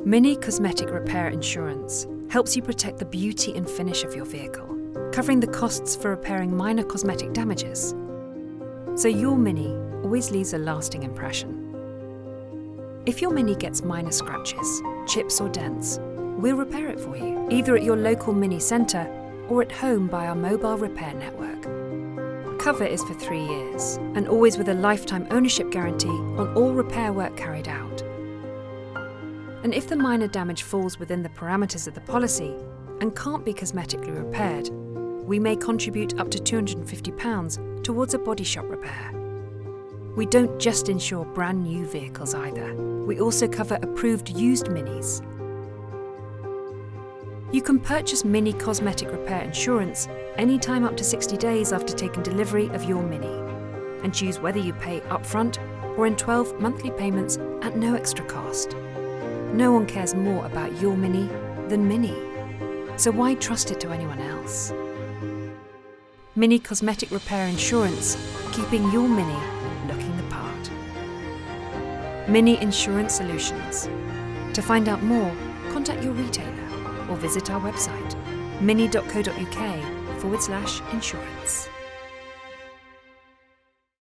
Mini Cosmetic Repair Insurance helps you protect the beauty and finish of your vehicle, covering the costs for repairing minor cosmetic damages. So your Mini always leaves a lasting impression. If your Mini gets minor scratches, chips or dents, we'll repair it for you, either at your local Mini centre or at home by our mobile repair network. Cover is for 3 years and always with a lifetime ownership guarantee on all repair work carried out. And if the minor damage falls within the parameters of the policy and can't be cosmetically repaired, we may contribute up to £250 towards a body shop repair. We don't just insure brand new vehicles either. We also cover approved used Minis. You can purchase Mini Cosmetic Repair Insurance anytime up to 60 days after taking delivery of your Mini, and choose whether you pay upfront or in 12 monthly payments at no extra cost. No one cares more about your Mini than Mini, so why trust it to anyone else? Mini Cosmetic Repair Insurance, keeping your Mini looking the part. Mini Insurance Solutions. To find out more, contact your retailer or visit our website mini.co.uk/insurance.